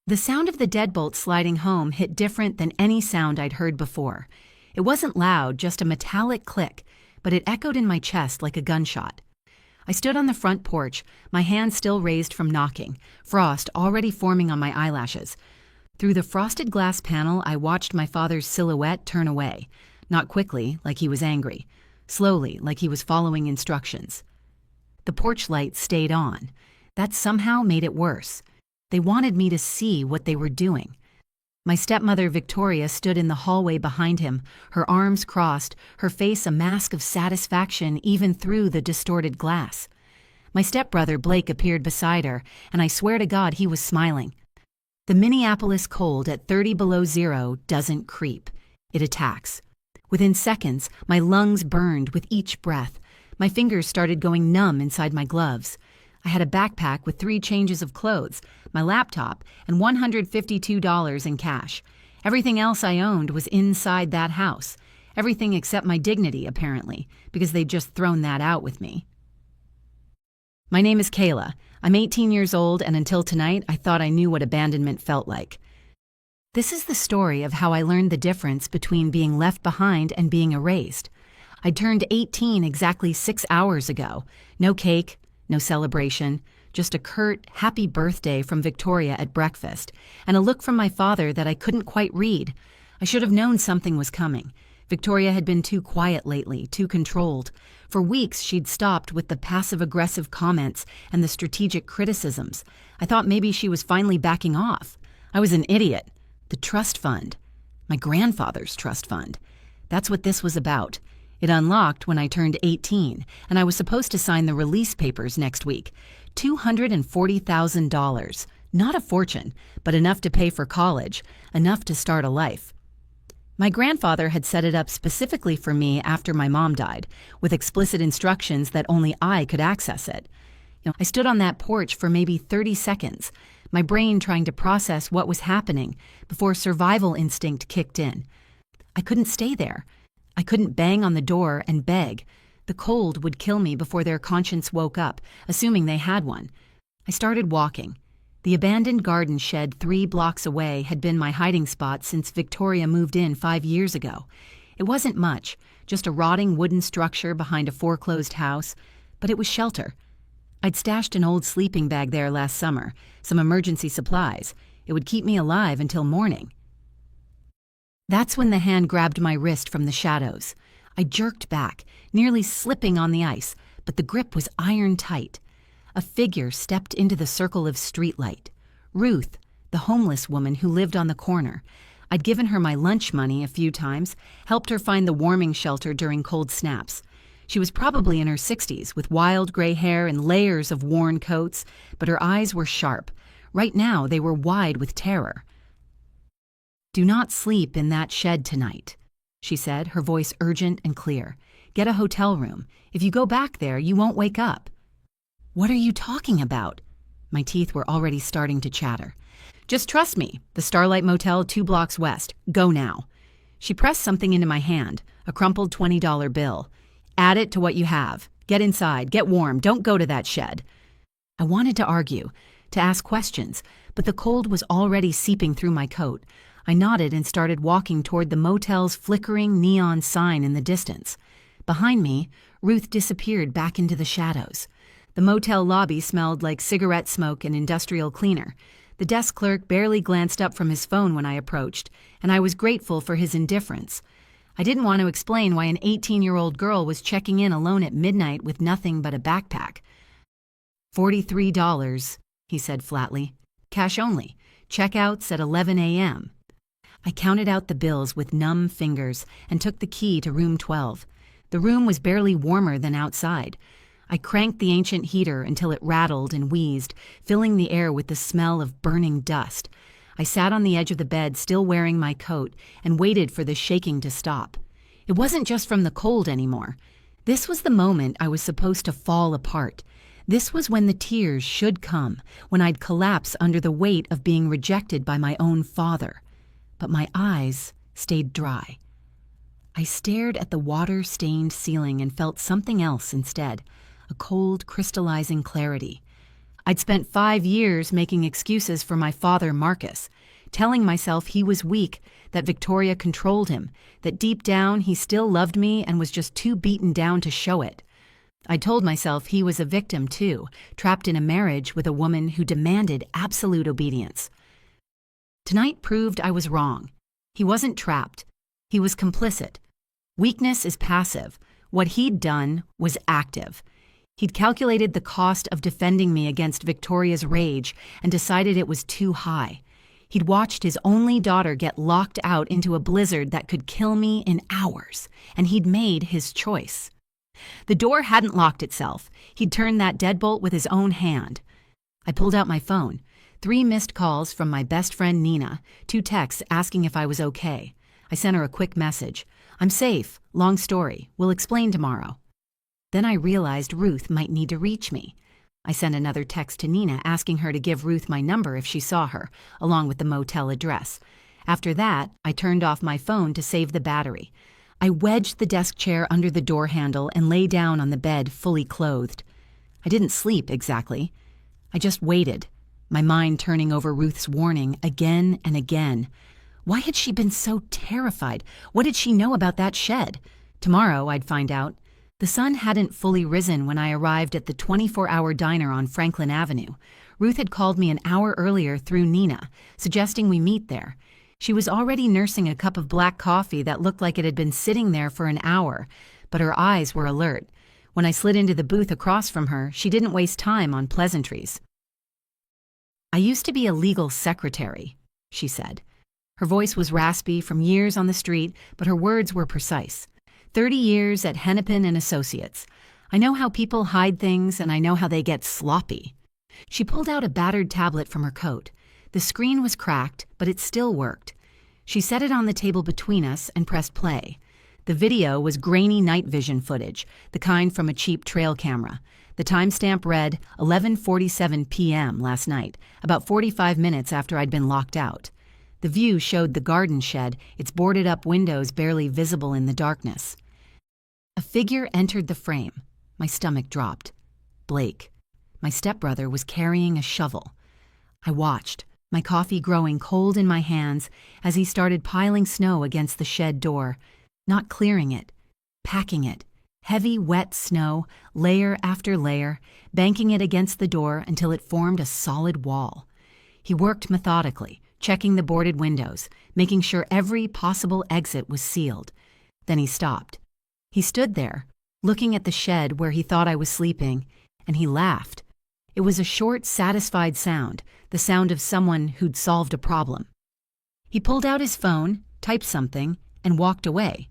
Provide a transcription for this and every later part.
The sound of the deadbolt sliding home hit different than any sound I'd heard before. It wasn't loud, just a metallic click, but it echoed in my chest like a gunshot. I stood on the front porch, my hand still raised from knocking, frost already forming on my eyelashes. Through the frosted glass panel, I watched my father's silhouette turn away, not quickly, like he was angry, slowly, like he was following instructions. The porch light stayed on. That somehow made it worse. They wanted me to see what they were doing. My stepmother, Victoria, stood in the hallway behind him, her arms crossed, her face a mask of satisfaction even through the distorted glass. My stepbrother, Blake, appeared beside her, and I swear to God he was smiling. The Minneapolis cold at 30 below zero doesn't creep. It attacks. Within seconds, my lungs burned with each breath. My fingers started going numb inside my gloves. I had a backpack with 3 changes of clothes, my laptop, and $152 in cash. Everything else I owned was inside that house. Everything except my dignity, apparently, because they'd just thrown that out with me. My name is Kayla. I'm 18 years old, and until tonight, I thought I knew what abandonment felt like. This is the story of how I learned the difference between being left behind and being erased. I turned 18 exactly 6 hours ago. No cake, no celebration, just a curt, happy birthday from Victoria at breakfast, and a look from my father that I couldn't quite read. I should have known something was coming. Victoria had been too quiet lately, too controlled. For weeks, she'd stopped with the passive-aggressive comments and the strategic criticisms. I thought maybe she was finally backing off. I was an idiot. The trust fund. My grandfather's trust fund. That's what this was about. It unlocked when I turned 18, and I was supposed to sign the release papers next week. $240,000. Not a fortune, but enough to pay for college, enough to start a life. My grandfather had set it up specifically for me after my mom died, with explicit instructions that only I could access it. I stood on that porch for maybe 30 seconds, my brain trying to process what was happening before survival instinct kicked in. I couldn't stay there. I couldn't bang on the door and beg. The cold would kill me before their conscience woke up, assuming they had one. I started walking. The abandoned garden shed 3 blocks away had been my hiding spot since Victoria moved in 5 years ago. It wasn't much, just a rotting wooden structure behind a foreclosed house, but it was shelter. I'd stashed an old sleeping bag there last summer, some emergency supplies. It would keep me alive until morning. That's when the hand grabbed my wrist from the shadows. I jerked back, nearly slipping on the ice, but the grip was iron tight. A figure stepped into the circle of streetlight. Ruth, the homeless woman who lived on the corner. I'd given her my lunch money a few times, helped her find the warming shelter during cold snaps. She was probably in her 60s, with wild gray hair and layers of worn coats, but her eyes were sharp. Right now, they were wide with terror. "Do not sleep in that shed tonight," she said, her voice urgent and clear. "Get a hotel room. If you go back there, you won't wake up." "What are you talking about?" My teeth were already starting to chatter. "Just trust me. The Starlight Motel 2 blocks west. Go now." She pressed something into my hand, a crumpled $20 bill. "Add it to what you have. Get inside. Get warm. Don't go to that shed." I wanted to argue, to ask questions, but the cold was already seeping through my coat. I nodded and started walking toward the motel's flickering neon sign in the distance. Behind me, Ruth disappeared back into the shadows. The motel lobby smelled like cigarette smoke and industrial cleaner. The desk clerk barely glanced up from his phone when I approached, and I was grateful for his indifference. I didn't want to explain why an 18-year-old girl was checking in alone at midnight with nothing but a backpack. $43, he said flatly. Cash only. Checkouts at 11 a.m. I counted out the bills with numb fingers and took the key to room 12. The room was barely warmer than outside. I cranked the ancient heater until it rattled and wheezed, filling the air with the smell of burning dust. I sat on the edge of the bed, still wearing my coat, and waited for the shaking to stop. It wasn't just from the cold anymore. This was the moment I was supposed to fall apart. This was when the tears should come, when I'd collapse under the weight of being rejected by my own father. But my eyes stayed dry. I stared at the water-stained ceiling and felt something else instead, a cold, crystallizing clarity. I'd spent 5 years making excuses for my father, Marcus, telling myself he was weak, that Victoria controlled him, that deep down he still loved me and was just too beaten down to show it. I told myself he was a victim too, trapped in a marriage with a woman who demanded absolute obedience. Tonight proved I was wrong. He wasn't trapped. He was complicit. Weakness is passive. What he'd done was active. He'd calculated the cost of defending me against Victoria's rage and decided it was too high. He'd watched his only daughter get locked out into a blizzard that could kill me in hours, and he'd made his choice. The door hadn't locked itself. He'd turned that deadbolt with his own hand. I pulled out my phone. 3 missed calls from my best friend Nina, 2 texts asking if I was okay. I sent her a quick message. "I'm safe. Long story. We'll explain tomorrow." Then I realized Ruth might need to reach me. I sent another text to Nina asking her to give Ruth my number if she saw her, along with the motel address. After that, I turned off my phone to save the battery. I wedged the desk chair under the door handle and lay down on the bed fully clothed. I didn't sleep exactly. I just waited, my mind turning over Ruth's warning again and again. Why had she been so terrified? What did she know about that shed? Tomorrow I'd find out. The sun hadn't fully risen when I arrived at the 24-hour diner on Franklin Avenue. Ruth had called me an hour earlier through Nina, suggesting we meet there. She was already nursing a cup of black coffee that looked like it had been sitting there for an hour, but her eyes were alert. When I slid into the booth across from her, she didn't waste time on pleasantries. "I used to be a legal secretary," she said. Her voice was raspy from years on the street, but her words were precise. 30 years at Hennepin and Associates. I know how people hide things, and I know how they get sloppy. She pulled out a battered tablet from her coat. The screen was cracked, but it still worked. She set it on the table between us and pressed play. The video was grainy night vision footage, the kind from a cheap trail camera. The timestamp read 11:47 p.m. last night, about 45 minutes after I'd been locked out. The view showed the garden shed, its boarded-up windows barely visible in the darkness. A figure entered the frame. My stomach dropped. Blake. My stepbrother was carrying a shovel. I watched, my coffee growing cold in my hands as he started piling snow against the shed door, not clearing it, packing it, heavy, wet snow, layer after layer, banking it against the door until it formed a solid wall. He worked methodically, checking the boarded windows, making sure every possible exit was sealed. Then he stopped. He stood there, looking at the shed where he thought I was sleeping, and he laughed. It was a short, satisfied sound, the sound of someone who'd solved a problem. He pulled out his phone, typed something, and walked away.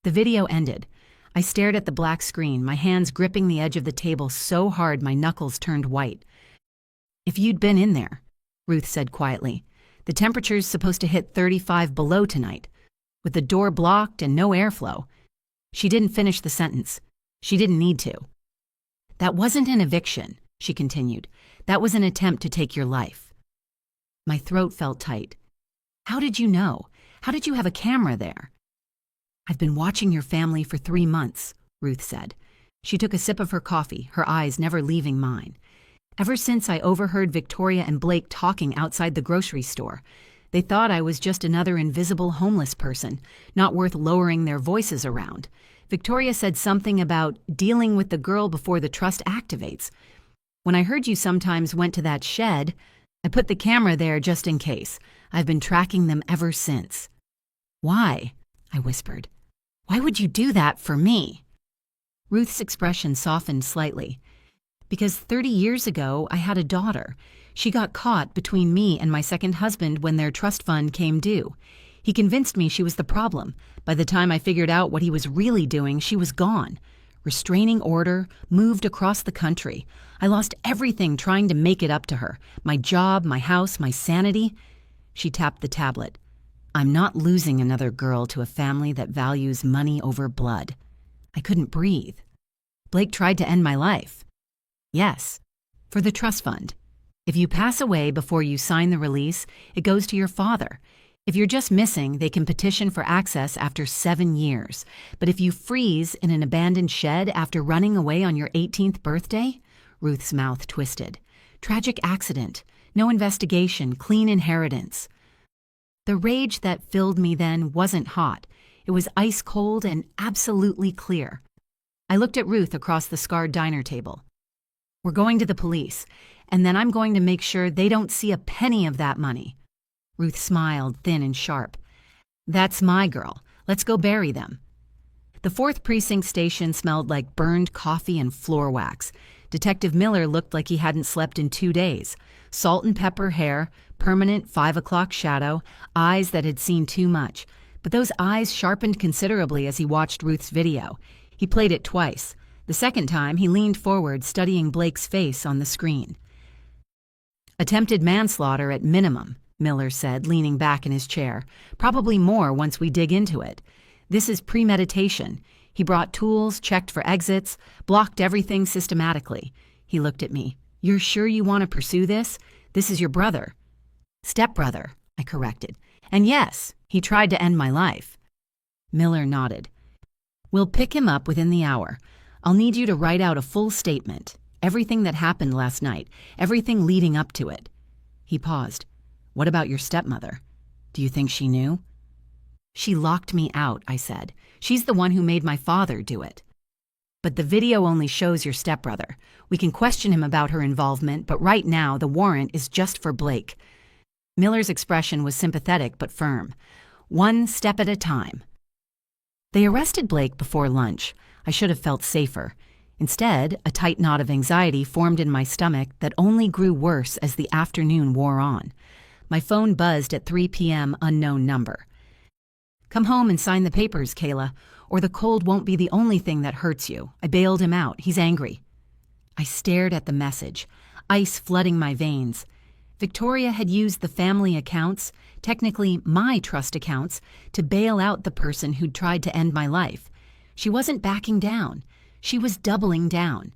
The video ended. I stared at the black screen, my hands gripping the edge of the table so hard my knuckles turned white. "If you'd been in there," Ruth said quietly. "The temperature's supposed to hit 35 below tonight. With the door blocked and no airflow." She didn't finish the sentence. She didn't need to. "That wasn't an eviction," she continued. "That was an attempt to take your life." My throat felt tight. "How did you know? How did you have a camera there?" "I've been watching your family for 3 months," Ruth said. She took a sip of her coffee, her eyes never leaving mine. "Ever since I overheard Victoria and Blake talking outside the grocery store. They thought I was just another invisible homeless person, not worth lowering their voices around. Victoria said something about dealing with the girl before the trust activates. When I heard you sometimes went to that shed, I put the camera there just in case. I've been tracking them ever since." "Why?" I whispered. "Why would you do that for me?" Ruth's expression softened slightly. "Because 30 years ago, I had a daughter. She got caught between me and my second husband when their trust fund came due. He convinced me she was the problem. By the time I figured out what he was really doing, she was gone. Restraining order, moved across the country. I lost everything trying to make it up to her. My job, my house, my sanity." She tapped the tablet. "I'm not losing another girl to a family that values money over blood." I couldn't breathe. "Blake tried to end my life." "Yes, for the trust fund. If you pass away before you sign the release, it goes to your father. If you're just missing, they can petition for access after 7 years. But if you freeze in an abandoned shed after running away on your 18th birthday," Ruth's mouth twisted. Tragic accident. No investigation. Clean inheritance. The rage that filled me then wasn't hot. It was ice cold and absolutely clear. I looked at Ruth across the scarred diner table. We're going to the police, and then I'm going to make sure they don't see a penny of that money. Ruth smiled, thin and sharp. That's my girl. Let's go bury them. The 4th Precinct station smelled like burned coffee and floor wax. Detective Miller looked like he hadn't slept in 2 days. Salt and pepper hair, permanent 5 o'clock shadow, eyes that had seen too much. But those eyes sharpened considerably as he watched Ruth's video. He played it twice. The second time, he leaned forward, studying Blake's face on the screen. Attempted manslaughter at minimum, Miller said, leaning back in his chair. Probably more once we dig into it. This is premeditation. He brought tools, checked for exits, blocked everything systematically. He looked at me. You're sure you want to pursue this? This is your brother. Stepbrother, I corrected. And yes, he tried to end my life. Miller nodded. We'll pick him up within the hour. I'll need you to write out a full statement. Everything that happened last night. Everything leading up to it. He paused. What about your stepmother? Do you think she knew? She locked me out, I said. She's the one who made my father do it. But the video only shows your stepbrother. We can question him about her involvement, but right now the warrant is just for Blake. Miller's expression was sympathetic but firm. One step at a time. They arrested Blake before lunch. I should have felt safer. Instead, a tight knot of anxiety formed in my stomach that only grew worse as the afternoon wore on. My phone buzzed at 3 p.m. unknown number. Come home and sign the papers, Kayla, or the cold won't be the only thing that hurts you. I bailed him out. He's angry. I stared at the message, ice flooding my veins. Victoria had used the family accounts, technically my trust accounts, to bail out the person who'd tried to end my life. She wasn't backing down. She was doubling down.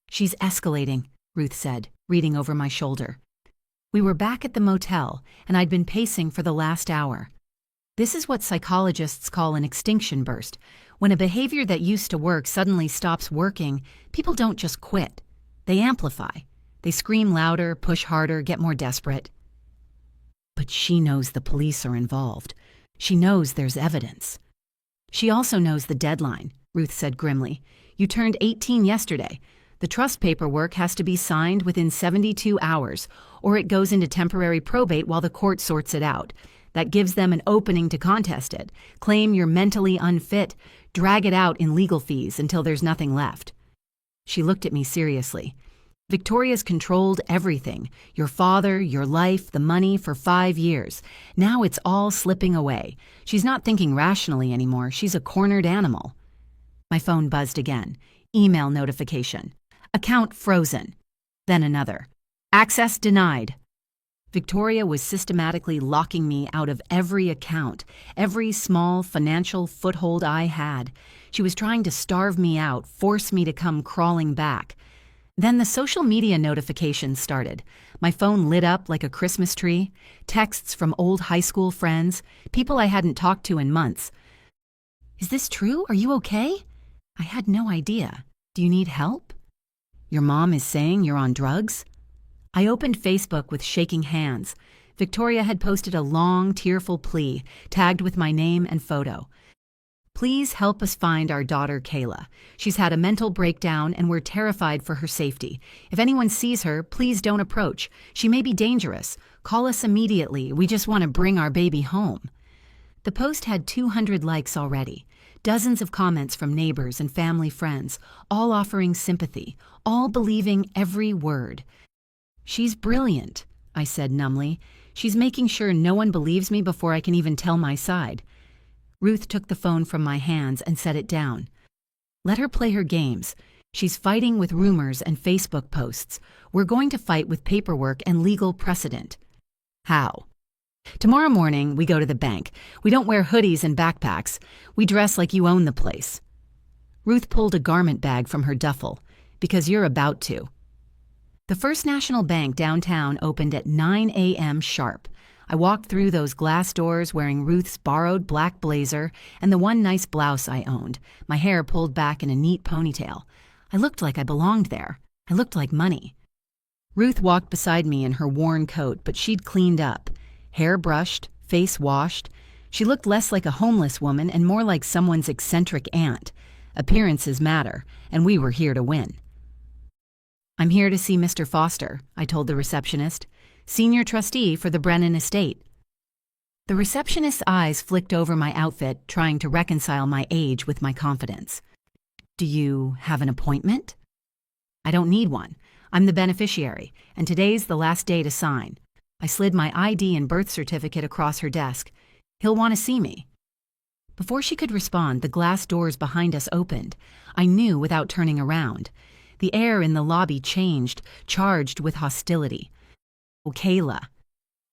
She's escalating, Ruth said, reading over my shoulder. We were back at the motel, and I'd been pacing for the last hour. This is what psychologists call an extinction burst. When a behavior that used to work suddenly stops working, people don't just quit. They amplify. They scream louder, push harder, get more desperate. But she knows the police are involved. She knows there's evidence. She also knows the deadline, Ruth said grimly. You turned 18 yesterday. The trust paperwork has to be signed within 72 hours, or it goes into temporary probate while the court sorts it out. That gives them an opening to contest it, claim you're mentally unfit, drag it out in legal fees until there's nothing left. She looked at me seriously. Victoria's controlled everything, your father, your life, the money for 5 years. Now it's all slipping away. She's not thinking rationally anymore. She's a cornered animal. My phone buzzed again. Email notification. Account frozen. Then another. Access denied. Victoria was systematically locking me out of every account, every small financial foothold I had. She was trying to starve me out, force me to come crawling back. Then the social media notifications started. My phone lit up like a Christmas tree, texts from old high school friends, people I hadn't talked to in months. Is this true? Are you okay? I had no idea. Do you need help? Your mom is saying you're on drugs? I opened Facebook with shaking hands. Victoria had posted a long, tearful plea, tagged with my name and photo. Please help us find our daughter, Kayla. She's had a mental breakdown and we're terrified for her safety. If anyone sees her, please don't approach. She may be dangerous. Call us immediately. We just want to bring our baby home. The post had 200 likes already. Dozens of comments from neighbors and family friends, all offering sympathy, all believing every word. She's brilliant, I said numbly. She's making sure no one believes me before I can even tell my side. Ruth took the phone from my hands and set it down. Let her play her games. She's fighting with rumors and Facebook posts. We're going to fight with paperwork and legal precedent. How? Tomorrow morning, we go to the bank. We don't wear hoodies and backpacks. We dress like you own the place. Ruth pulled a garment bag from her duffel. Because you're about to. The First National Bank downtown opened at 9 a.m. sharp. I walked through those glass doors wearing Ruth's borrowed black blazer and the one nice blouse I owned, my hair pulled back in a neat ponytail. I looked like I belonged there. I looked like money. Ruth walked beside me in her worn coat, but she'd cleaned up. Hair brushed, face washed. She looked less like a homeless woman and more like someone's eccentric aunt. Appearances matter, and we were here to win. "I'm here to see Mr. Foster," I told the receptionist. "Senior trustee for the Brennan estate." The receptionist's eyes flicked over my outfit, trying to reconcile my age with my confidence. "Do you have an appointment?" "I don't need one. I'm the beneficiary, and today's the last day to sign." I slid my ID and birth certificate across her desk. "He'll want to see me." Before she could respond, the glass doors behind us opened. I knew without turning around. The air in the lobby changed, charged with hostility. "Oh, Kayla."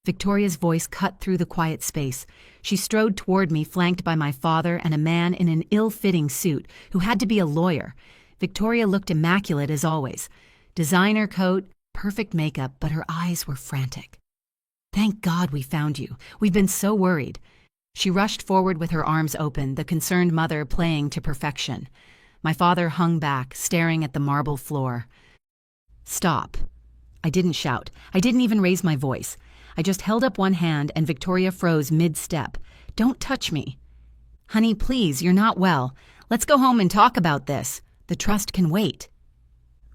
Victoria's voice cut through the quiet space. She strode toward me, flanked by my father and a man in an ill-fitting suit who had to be a lawyer. Victoria looked immaculate as always. Designer coat, perfect makeup, but her eyes were frantic. "Thank God we found you. We've been so worried." She rushed forward with her arms open, the concerned mother playing to perfection. My father hung back, staring at the marble floor. "Stop." I didn't shout. I didn't even raise my voice. I just held up one hand and Victoria froze mid-step. "Don't touch me." "Honey, please, you're not well. Let's go home and talk about this. The trust can wait."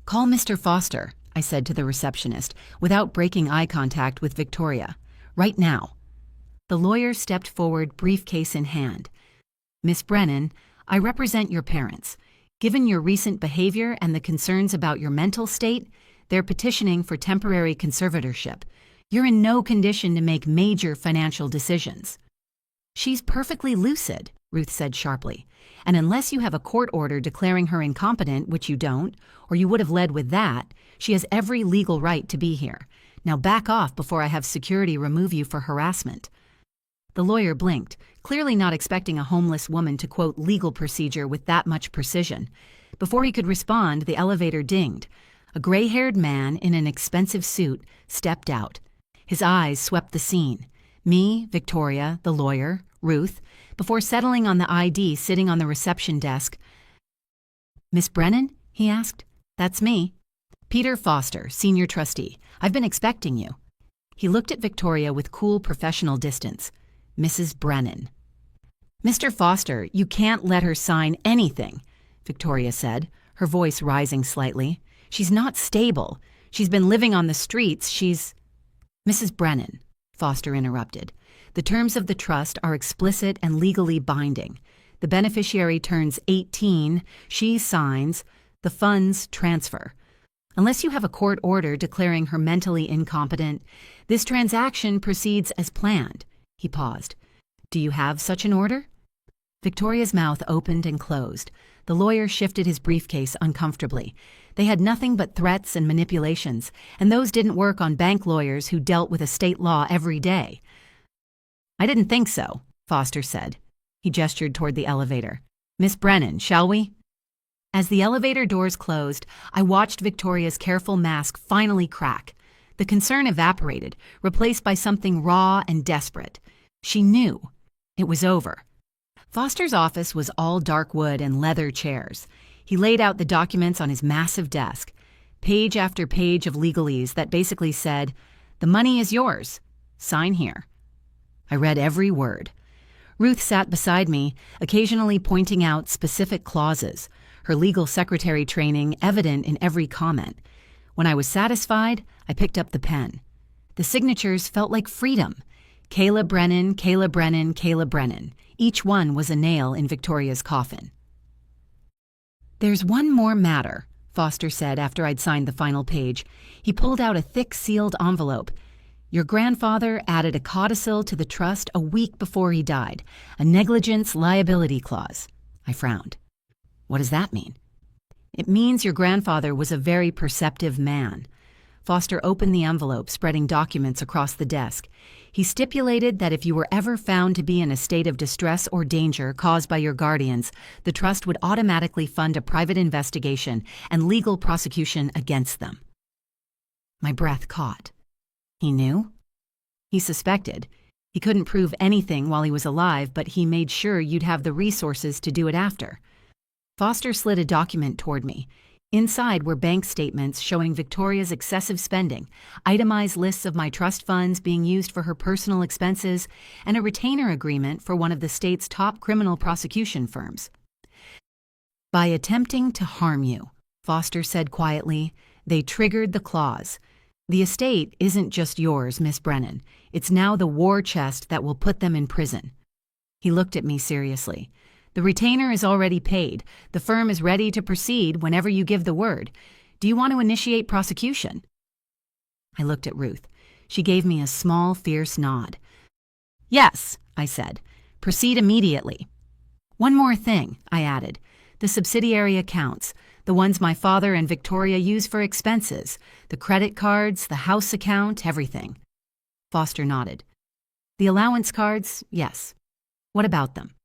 "Call Mr. Foster," I said to the receptionist, without breaking eye contact with Victoria. "Right now." The lawyer stepped forward, briefcase in hand. "Miss Brennan, I represent your parents. Given your recent behavior and the concerns about your mental state, they're petitioning for temporary conservatorship. You're in no condition to make major financial decisions." "She's perfectly lucid," Ruth said sharply. "And unless you have a court order declaring her incompetent, which you don't, or you would have led with that, she has every legal right to be here. Now back off before I have security remove you for harassment." The lawyer blinked, clearly not expecting a homeless woman to quote legal procedure with that much precision. Before he could respond, the elevator dinged. A gray-haired man in an expensive suit stepped out. His eyes swept the scene. Me, Victoria, the lawyer, Ruth, before settling on the ID sitting on the reception desk. "Miss Brennan?" he asked. "That's me." "Peter Foster, senior trustee. I've been expecting you." He looked at Victoria with cool professional distance. "Mrs. Brennan." "Mr. Foster, you can't let her sign anything," Victoria said, her voice rising slightly. "She's not stable. She's been living on the streets. She's—" "Mrs. Brennan," Foster interrupted. "The terms of the trust are explicit and legally binding. The beneficiary turns 18, she signs, the funds transfer. Unless you have a court order declaring her mentally incompetent, this transaction proceeds as planned." He paused. "Do you have such an order?" Victoria's mouth opened and closed. The lawyer shifted his briefcase uncomfortably. They had nothing but threats and manipulations, and those didn't work on bank lawyers who dealt with estate law every day. "I didn't think so," Foster said. He gestured toward the elevator. "Miss Brennan, shall we?" As the elevator doors closed, I watched Victoria's careful mask finally crack. The concern evaporated, replaced by something raw and desperate. She knew. It was over. Foster's office was all dark wood and leather chairs. He laid out the documents on his massive desk, page after page of legalese that basically said, "The money is yours. Sign here." I read every word. Ruth sat beside me, occasionally pointing out specific clauses, her legal secretary training evident in every comment. When I was satisfied, I picked up the pen. The signatures felt like freedom. Kayla Brennan, Kayla Brennan, Kayla Brennan. Each one was a nail in Victoria's coffin. "There's one more matter," Foster said after I'd signed the final page. He pulled out a thick sealed envelope. "Your grandfather added a codicil to the trust a week before he died, a negligence liability clause." I frowned. "What does that mean?" "It means your grandfather was a very perceptive man." Foster opened the envelope, spreading documents across the desk. He stipulated that if you were ever found to be in a state of distress or danger caused by your guardians, the trust would automatically fund a private investigation and legal prosecution against them. My breath caught. He knew? He suspected. He couldn't prove anything while he was alive, but he made sure you'd have the resources to do it after. Foster slid a document toward me. Inside were bank statements showing Victoria's excessive spending, itemized lists of my trust funds being used for her personal expenses, and a retainer agreement for one of the state's top criminal prosecution firms. "By attempting to harm you," Foster said quietly, "they triggered the clause. The estate isn't just yours, Miss Brennan. It's now the war chest that will put them in prison." He looked at me seriously. "The retainer is already paid. The firm is ready to proceed whenever you give the word. Do you want to initiate prosecution?" I looked at Ruth. She gave me a small, fierce nod. "Yes," I said. "Proceed immediately." "One more thing," I added. "The subsidiary accounts, the ones my father and Victoria use for expenses, the credit cards, the house account, everything." Foster nodded. "The allowance cards, yes. What about them?"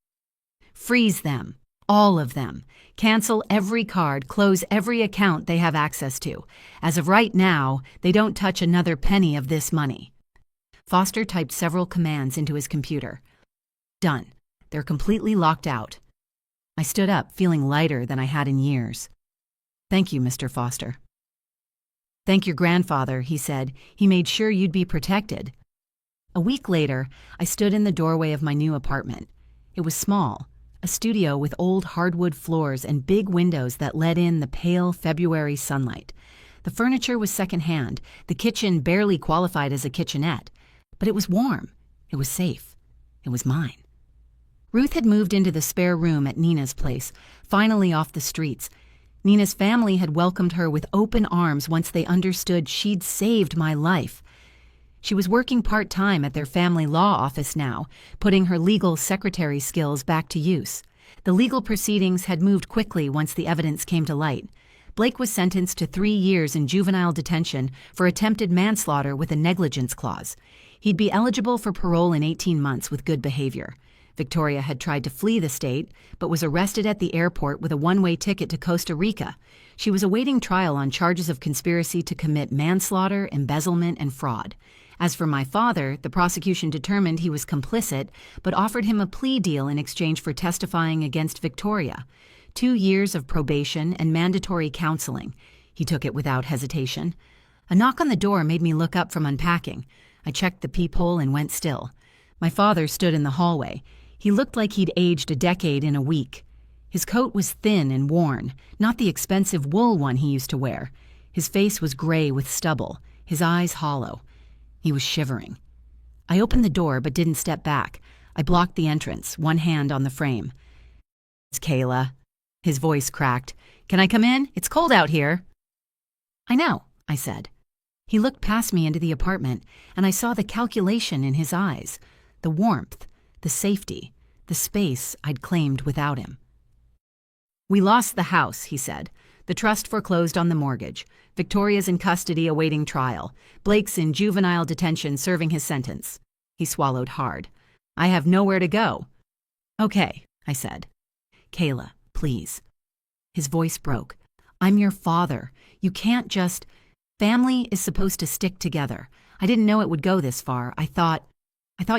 "Freeze them. All of them. Cancel every card, close every account they have access to. As of right now, they don't touch another penny of this money." Foster typed several commands into his computer. "Done. They're completely locked out." I stood up, feeling lighter than I had in years. "Thank you, Mr. Foster." "Thank your grandfather," he said. "He made sure you'd be protected." A week later, I stood in the doorway of my new apartment. It was small, a studio with old hardwood floors and big windows that let in the pale February sunlight. The furniture was secondhand, the kitchen barely qualified as a kitchenette, but it was warm, it was safe, it was mine. Ruth had moved into the spare room at Nina's place, finally off the streets. Nina's family had welcomed her with open arms once they understood she'd saved my life. She was working part-time at their family law office now, putting her legal secretary skills back to use. The legal proceedings had moved quickly once the evidence came to light. Blake was sentenced to 3 years in juvenile detention for attempted manslaughter with a negligence clause. He'd be eligible for parole in 18 months with good behavior. Victoria had tried to flee the state, but was arrested at the airport with a one-way ticket to Costa Rica. She was awaiting trial on charges of conspiracy to commit manslaughter, embezzlement, and fraud. As for my father, the prosecution determined he was complicit, but offered him a plea deal in exchange for testifying against Victoria. 2 years of probation and mandatory counseling. He took it without hesitation. A knock on the door made me look up from unpacking. I checked the peephole and went still. My father stood in the hallway. He looked like he'd aged a decade in a week. His coat was thin and worn, not the expensive wool one he used to wear. His face was gray with stubble, his eyes hollow. He was shivering. I opened the door but didn't step back. I blocked the entrance, one hand on the frame. "It's Kayla." His voice cracked. "Can I come in? It's cold out here." "I know," I said. He looked past me into the apartment, and I saw the calculation in his eyes, the warmth, the safety, the space I'd claimed without him. "We lost the house," he said. "The trust foreclosed on the mortgage. Victoria's in custody awaiting trial. Blake's in juvenile detention serving his sentence." He swallowed hard. "I have nowhere to go." "Okay," I said. "Kayla, please." His voice broke. "I'm your father. You can't just... Family is supposed to stick together. I didn't know it would go this far. I thought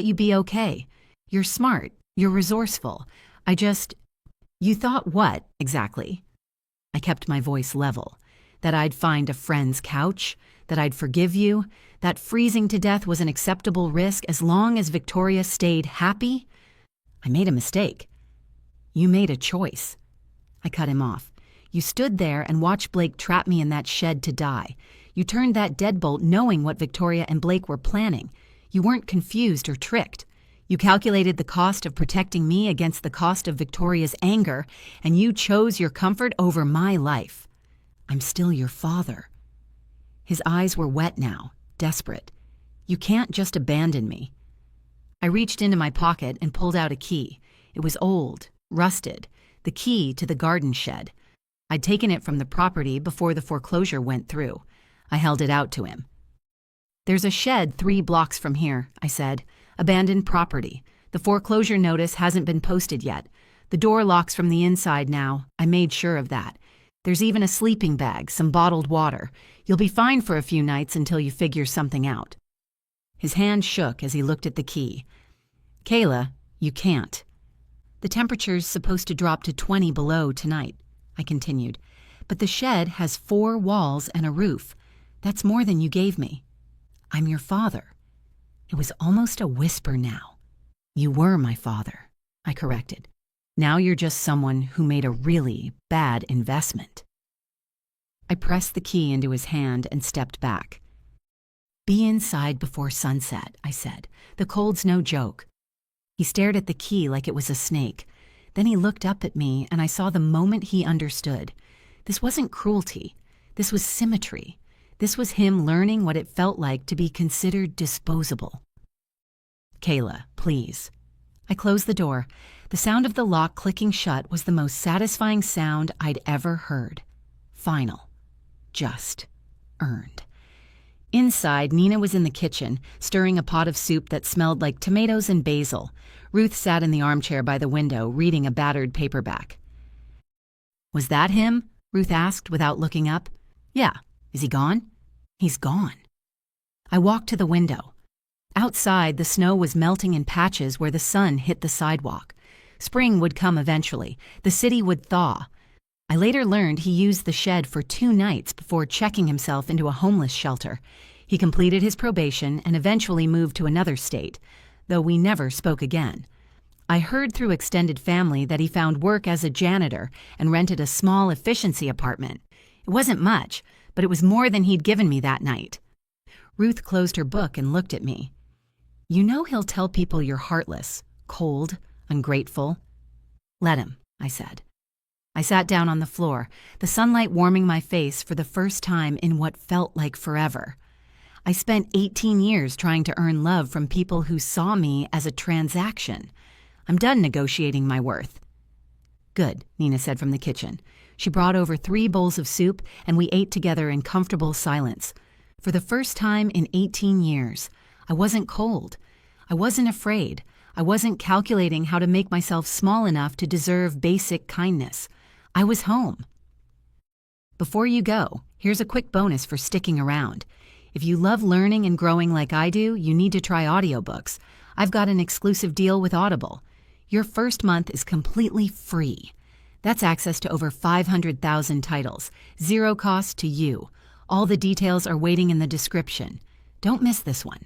you'd be okay. You're smart. You're resourceful. You thought what, exactly?" I kept my voice level. That I'd find a friend's couch, that I'd forgive you, that freezing to death was an acceptable risk as long as Victoria stayed happy? I made a mistake. You made a choice. I cut him off. You stood there and watched Blake trap me in that shed to die. You turned that deadbolt knowing what Victoria and Blake were planning. You weren't confused or tricked. You calculated the cost of protecting me against the cost of Victoria's anger, and you chose your comfort over my life. I'm still your father. His eyes were wet now, desperate. You can't just abandon me. I reached into my pocket and pulled out a key. It was old, rusted, the key to the garden shed. I'd taken it from the property before the foreclosure went through. I held it out to him. "There's a shed 3 blocks from here," I said. "Abandoned property. The foreclosure notice hasn't been posted yet. The door locks from the inside now. I made sure of that. There's even a sleeping bag, some bottled water. You'll be fine for a few nights until you figure something out." His hand shook as he looked at the key. "Kayla, you can't. The temperature's supposed to drop to 20 below tonight," I continued. but the shed has 4 walls and a roof. That's more than you gave me. I'm your father." It was almost a whisper now. "You were my father," I corrected. "Now you're just someone who made a really bad investment." I pressed the key into his hand and stepped back. "Be inside before sunset," I said. "The cold's no joke." He stared at the key like it was a snake. Then he looked up at me, and I saw the moment he understood. This wasn't cruelty. This was symmetry. This was him learning what it felt like to be considered disposable. "Kayla, please." I closed the door. The sound of the lock clicking shut was the most satisfying sound I'd ever heard. Final. Just. Earned. Inside, Nina was in the kitchen, stirring a pot of soup that smelled like tomatoes and basil. Ruth sat in the armchair by the window, reading a battered paperback. "Was that him?" Ruth asked without looking up. "Yeah. Is he gone?" "He's gone." I walked to the window. Outside, the snow was melting in patches where the sun hit the sidewalk. Spring would come eventually. The city would thaw. I later learned he used the shed for 2 nights before checking himself into a homeless shelter. He completed his probation and eventually moved to another state, though we never spoke again. I heard through extended family that he found work as a janitor and rented a small efficiency apartment. It wasn't much, but it was more than he'd given me that night. Ruth closed her book and looked at me. "You know he'll tell people you're heartless, cold, ungrateful." "Let him," I said. I sat down on the floor, the sunlight warming my face for the first time in what felt like forever. I spent 18 years trying to earn love from people who saw me as a transaction. I'm done negotiating my worth. "Good," Nina said from the kitchen. She brought over 3 bowls of soup, and we ate together in comfortable silence. For the first time in 18 years, I wasn't cold. I wasn't afraid. I wasn't calculating how to make myself small enough to deserve basic kindness. I was home. Before you go, here's a quick bonus for sticking around. If you love learning and growing like I do, you need to try audiobooks. I've got an exclusive deal with Audible. Your first month is completely free. That's access to over 500,000 titles, 0 cost to you. All the details are waiting in the description. Don't miss this one.